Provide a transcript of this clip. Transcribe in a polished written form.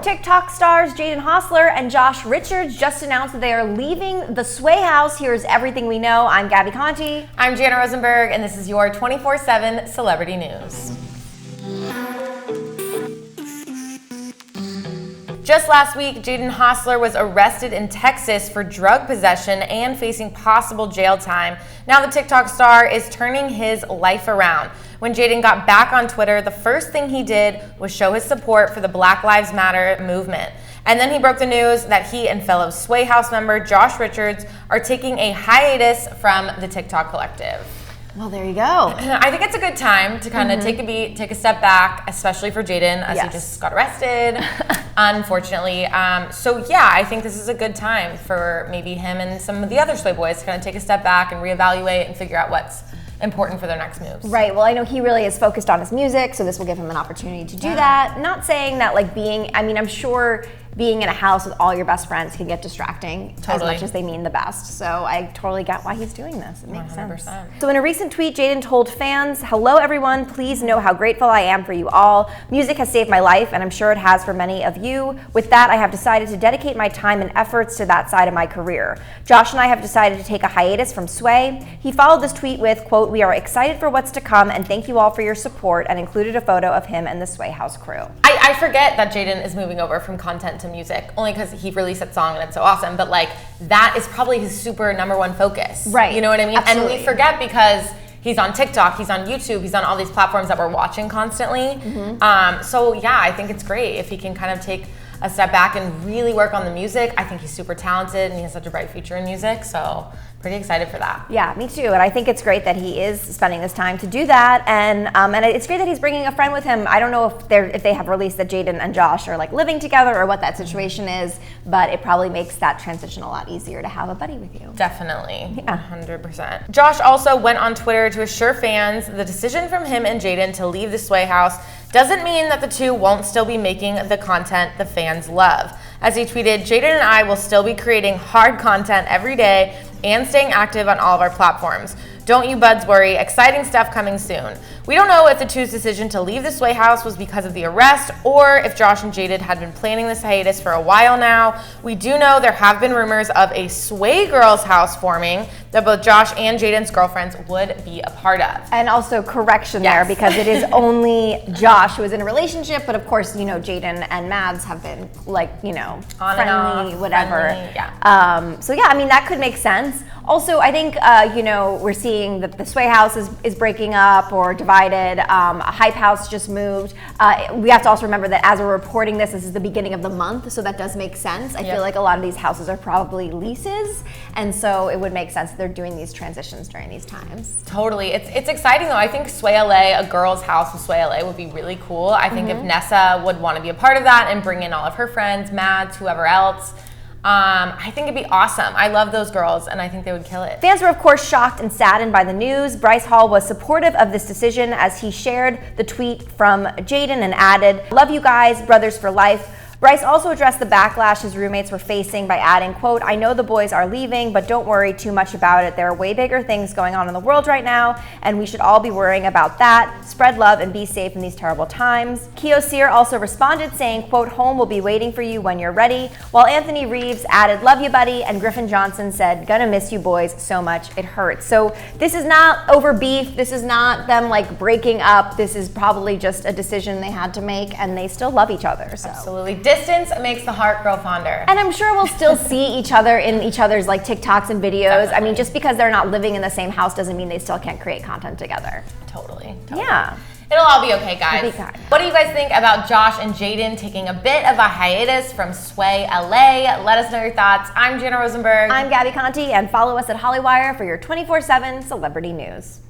TikTok stars Jaden Hossler and Josh Richards just announced that they are leaving the Sway House. Here's everything we know. I'm Gabi Conti. I'm Jana Rosenberg, and this is your 24/7 celebrity news. Just last week, Jaden Hossler was arrested in Texas for drug possession and facing possible jail time. Now the TikTok star is turning his life around. When Jaden got back on Twitter, the first thing he did was show his support for the Black Lives Matter movement. And then he broke the news that he and fellow Sway House member Josh Richards are taking a hiatus from the TikTok collective. Well, there you go. I think it's a good time to kind of take a beat, take a step back, especially for Jaden, as he just got arrested, unfortunately. So yeah, I think this is a good time for maybe him and some of the other Sway boys to kind of take a step back and reevaluate and figure out what's important for their next moves. Right. Well, I know he really is focused on his music, so this will give him an opportunity to do that. Not saying that I'm sure being in a house with all your best friends can get distracting as much as they mean the best. So I totally get why he's doing this. It makes 100%. Sense. So in a recent tweet, Jaden told fans, "Hello everyone, please know how grateful I am for you all. Music has saved my life, and I'm sure it has for many of you. With that, I have decided to dedicate my time and efforts to that side of my career. Josh and I have decided to take a hiatus from Sway." He followed this tweet with, quote, "We are excited for what's to come, and thank you all for your support," and included a photo of him and the Sway House crew. I forget that Jaden is moving over from content to music, only because he released that song and it's so awesome, but that is probably his super number one focus. Right. You know what I mean? Absolutely. And we forget because he's on TikTok, he's on YouTube, he's on all these platforms that we're watching constantly. So yeah, I think it's great if he can kind of take a step back and really work on the music. I think he's super talented and he has such a bright future in music, so pretty excited for that. Yeah, me too. And I think it's great that he is spending this time to do that. And it's great that he's bringing a friend with him. I don't know if they have released that Jaden and Josh are living together or what that situation is, but it probably makes that transition a lot easier to have a buddy with you. Definitely, 100%. Josh also went on Twitter to assure fans the decision from him and Jaden to leave the Sway House doesn't mean that the two won't still be making the content the fans love. As he tweeted, "Jaden and I will still be creating hard content every day and staying active on all of our platforms. Don't you buds worry, exciting stuff coming soon." We don't know if the two's decision to leave the Sway House was because of the arrest or if Josh and Jaden had been planning this hiatus for a while now. We do know there have been rumors of a Sway Girls house forming that both Josh and Jaden's girlfriends would be a part of. And also correction there, because it is only Josh who is in a relationship, but of course, Jaden and Mads have been on friendly, and off, whatever. Friendly, So yeah, that could make sense. Also, I think, we're seeing that the Sway House is breaking up or divided. Hype House just moved. We have to also remember that as we're reporting this is the beginning of the month, so that does make sense. I feel like a lot of these houses are probably leases, and so it would make sense that they're doing these transitions during these times. Totally. It's exciting though. I think Sway LA, a girl's house in Sway LA would be really cool. I think if Nessa would want to be a part of that and bring in all of her friends, Mads, whoever else, I think it'd be awesome. I love those girls, and I think they would kill it. Fans were, of course, shocked and saddened by the news. Bryce Hall was supportive of this decision as he shared the tweet from Jaden and added, "Love you guys, brothers for life." Bryce also addressed the backlash his roommates were facing by adding, quote, "I know the boys are leaving, but don't worry too much about it. There are way bigger things going on in the world right now, and we should all be worrying about that. Spread love and be safe in these terrible times." Keo Sear also responded saying, quote, "Home will be waiting for you when you're ready," while Anthony Reeves added, "Love you, buddy," and Griffin Johnson said, "Gonna miss you boys so much, it hurts." So this is not over beef. This is not them breaking up. This is probably just a decision they had to make, and they still love each other. So. Absolutely. Distance makes the heart grow fonder. And I'm sure we'll still see each other in each other's TikToks and videos. Definitely. Just because they're not living in the same house doesn't mean they still can't create content together. Totally. Yeah. It'll all be okay, guys. It'll be kind. What do you guys think about Josh and Jaden taking a bit of a hiatus from Sway LA? Let us know your thoughts. I'm Jana Rosenberg. I'm Gabi Conti, and follow us at Hollywire for your 24/7 celebrity news.